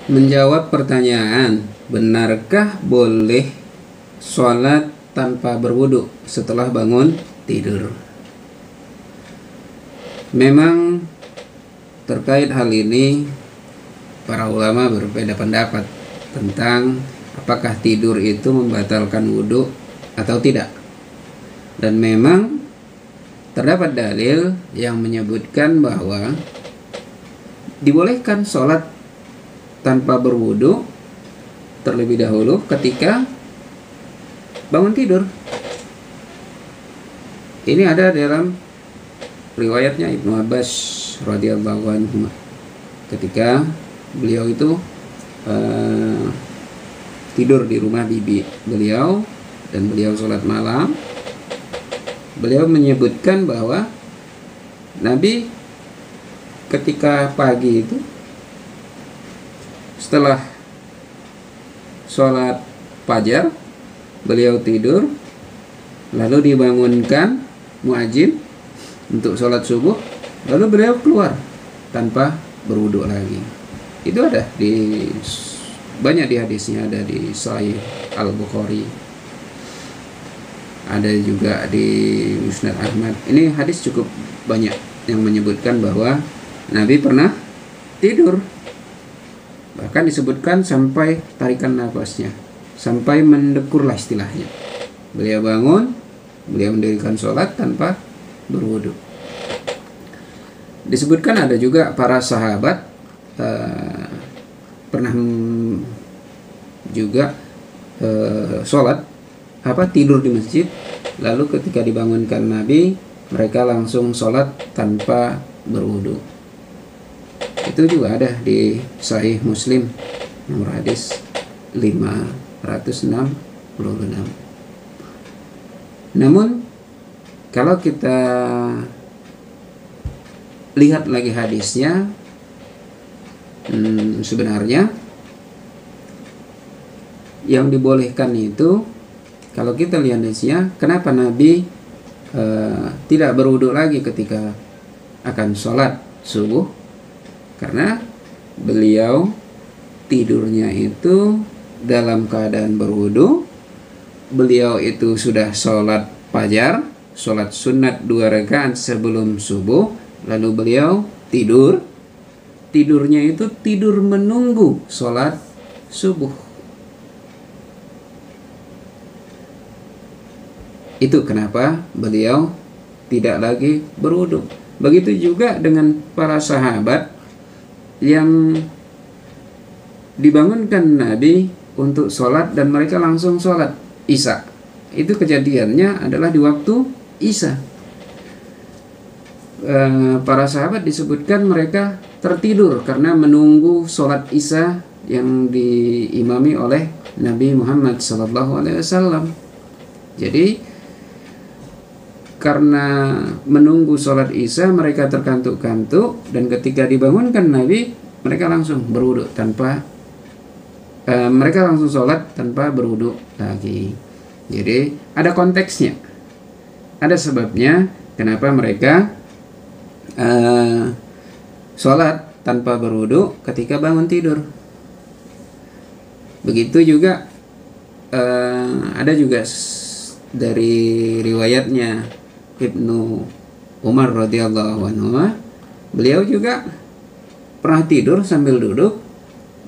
Menjawab pertanyaan, benarkah boleh sholat tanpa berwudu setelah bangun tidur? Memang terkait hal ini para ulama berbeda pendapat tentang apakah tidur itu membatalkan wudu atau tidak. Dan memang terdapat dalil yang menyebutkan bahwa dibolehkan sholat tanpa berwudu terlebih dahulu ketika bangun tidur. Ini ada dalam riwayatnya Ibnu Abbas radhiyallahu anhu, ketika beliau itu tidur di rumah bibi beliau dan beliau sholat malam. Beliau menyebutkan bahwa Nabi ketika pagi itu setelah sholat fajar beliau tidur, lalu dibangunkan muadzin untuk sholat subuh, lalu beliau keluar tanpa berwudu lagi. Itu ada banyak di hadisnya, ada di Sahih Al-Bukhari, ada juga di Musnad Ahmad. Ini hadis cukup banyak yang menyebutkan bahwa Nabi pernah tidur. Bahkan disebutkan sampai tarikan nafasnya, sampai mendekurlah istilahnya. Beliau bangun, beliau mendirikan sholat tanpa berwudu. Disebutkan ada juga para sahabat pernah juga sholat tidur di masjid, lalu ketika dibangunkan Nabi, mereka langsung sholat tanpa berwudu. Itu juga ada di Sahih Muslim nomor hadis 566. Namun kalau kita lihat lagi hadisnya, sebenarnya yang dibolehkan itu, kalau kita lihat hadisnya, kenapa Nabi tidak berwudu lagi ketika akan sholat subuh? Karena beliau tidurnya itu dalam keadaan berwudu. Beliau itu sudah sholat fajar, sholat sunat 2 rakaat sebelum subuh, lalu beliau tidur. Tidurnya itu tidur menunggu sholat subuh. Itu kenapa beliau tidak lagi berwudu. Begitu juga dengan para sahabat yang dibangunkan Nabi untuk sholat dan mereka langsung sholat Isya. Itu kejadiannya adalah di waktu Isya. Para sahabat disebutkan mereka tertidur karena menunggu sholat Isya yang diimami oleh Nabi Muhammad SAW. Jadi karena menunggu sholat Isya mereka terkantuk-kantuk, dan ketika dibangunkan Nabi mereka langsung berwudu mereka langsung sholat tanpa berwudu lagi. Jadi ada konteksnya, ada sebabnya kenapa mereka sholat tanpa berwudu ketika bangun tidur. Begitu juga ada juga dari riwayatnya Ibnu Umar radhiyallahu anhu, beliau juga pernah tidur sambil duduk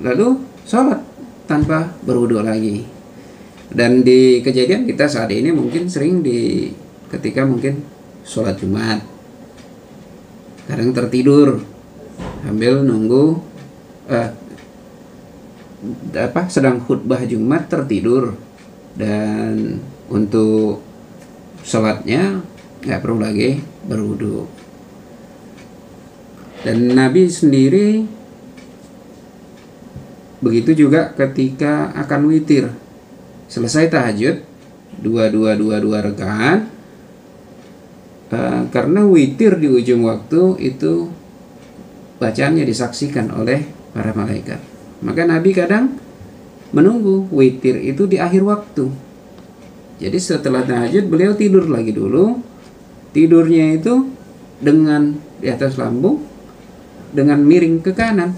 lalu sholat tanpa berwudu lagi. Dan di kejadian kita saat ini mungkin sering ketika mungkin sholat Jumat, kadang tertidur sambil nunggu sedang khutbah Jumat tertidur, dan untuk sholatnya nggak perlu lagi berwudu. Dan Nabi sendiri begitu juga ketika akan witir, selesai tahajud 22 rakaat, karena witir di ujung waktu itu bacaannya disaksikan oleh para malaikat, maka Nabi kadang menunggu witir itu di akhir waktu. Jadi setelah tahajud beliau tidur lagi dulu. Tidurnya itu dengan di atas lambung, dengan miring ke kanan.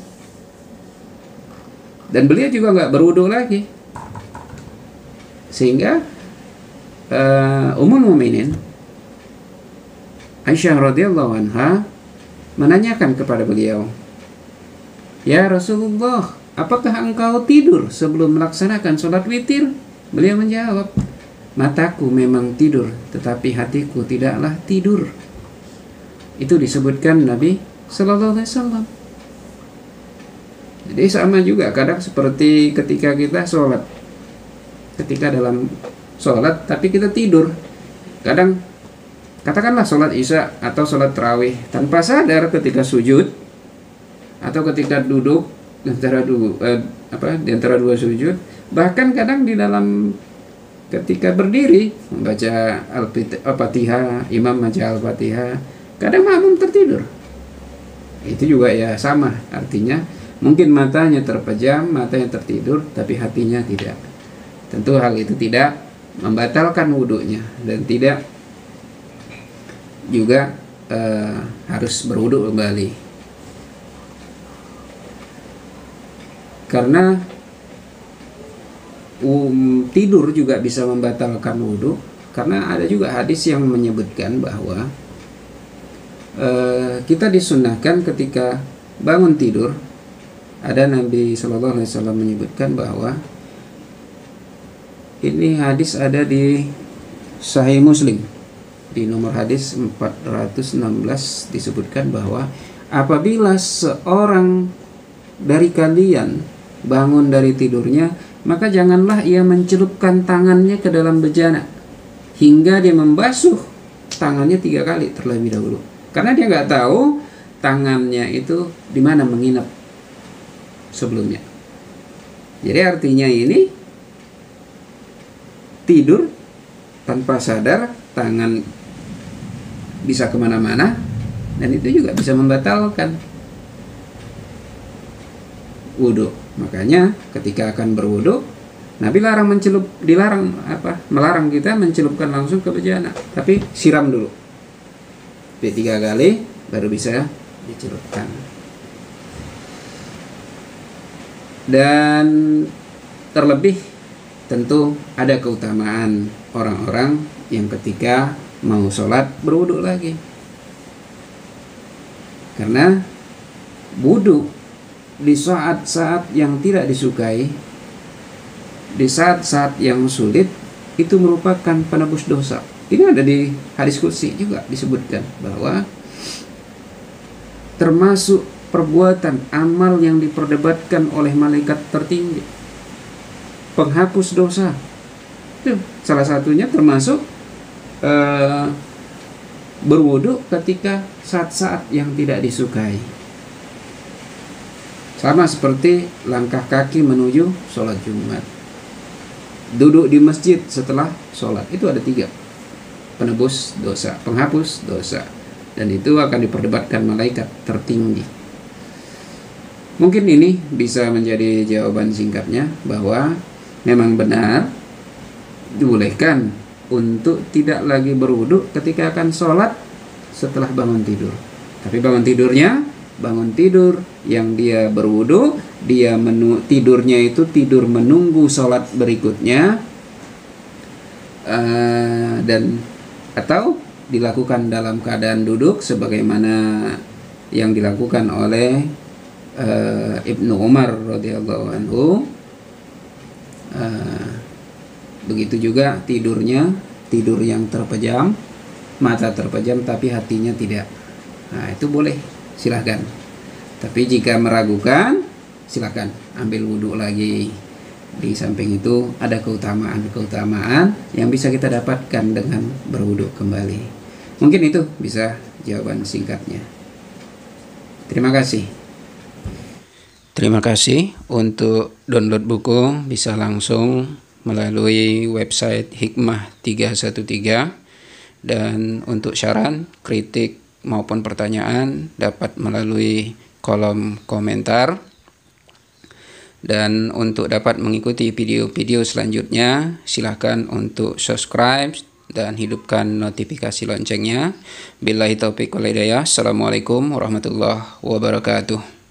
Dan beliau juga nggak berwudu lagi. Sehingga Ummul Mukminin Aisyah radhiyallahu anha menanyakan kepada beliau, "Ya Rasulullah, apakah engkau tidur sebelum melaksanakan sholat witir?" Beliau menjawab, "Mataku memang tidur, tetapi hatiku tidaklah tidur." Itu disebutkan Nabi Sallallahu Alaihi Wasallam. Jadi sama juga kadang seperti ketika kita sholat, ketika dalam sholat tapi kita tidur. Kadang katakanlah sholat isya atau sholat tarawih, tanpa sadar ketika sujud atau ketika duduk di antara dua sujud, bahkan kadang di dalam ketika berdiri membaca Al-Fatihah, imam membaca Al-Fatihah, kadang makmum tertidur. Itu juga ya sama, artinya mungkin matanya terpejam, matanya tertidur, tapi hatinya tidak. Tentu hal itu tidak membatalkan wudunya dan tidak juga harus berwudu kembali. Karena tidur juga bisa membatalkan wudu, karena ada juga hadis yang menyebutkan bahwa kita disunahkan ketika bangun tidur. Ada Nabi Shallallahu Alaihi Wasallam menyebutkan bahwa ini hadis ada di Sahih Muslim di nomor hadis 416 disebutkan bahwa apabila seorang dari kalian bangun dari tidurnya, maka janganlah ia mencelupkan tangannya ke dalam bejana hingga dia membasuh tangannya 3 kali terlebih dahulu, karena dia nggak tahu tangannya itu di mana menginap sebelumnya. Jadi artinya ini tidur tanpa sadar, tangan bisa kemana-mana, dan itu juga bisa membatalkan wudu. Makanya ketika akan berwudu, Nabi melarang kita mencelupkan langsung ke bejana, tapi siram dulu 3 kali baru bisa dicelupkan. Dan terlebih tentu ada keutamaan orang-orang yang ketika mau sholat berwudu lagi. Karena wudu di saat-saat yang tidak disukai, di saat-saat yang sulit, itu merupakan penebus dosa. Ini ada di hadis qudsi juga disebutkan bahwa termasuk perbuatan amal yang diperdebatkan oleh malaikat tertinggi, penghapus dosa. Itu salah satunya termasuk berwudu ketika saat-saat yang tidak disukai. Sama seperti langkah kaki menuju sholat Jumat, duduk di masjid setelah sholat, itu ada 3 penebus dosa, penghapus dosa, dan itu akan diperdebatkan malaikat tertinggi. Mungkin ini bisa menjadi jawaban singkatnya bahwa memang benar dibolehkan untuk tidak lagi berwudu ketika akan sholat setelah bangun tidur. Tapi bangun tidur yang dia berwudu, dia tidurnya itu tidur menunggu sholat berikutnya, dan atau dilakukan dalam keadaan duduk sebagaimana yang dilakukan oleh Ibnu Umar radhiyallahu anhu. Begitu juga tidurnya, tidur yang terpejam, mata terpejam tapi hatinya tidak. Nah, itu boleh, silahkan. Tapi jika meragukan, silahkan ambil wudhu lagi. Di samping itu ada keutamaan yang bisa kita dapatkan dengan berwudhu kembali. Mungkin itu bisa jawaban singkatnya. Terima kasih. Terima kasih. Untuk download buku bisa langsung melalui website Hikmah 313, dan untuk saran, kritik maupun pertanyaan dapat melalui kolom komentar. Dan untuk dapat mengikuti video-video selanjutnya, silahkan untuk subscribe dan hidupkan notifikasi loncengnya. Billahi taufiq wal hidayah. Assalamualaikum warahmatullahi wabarakatuh.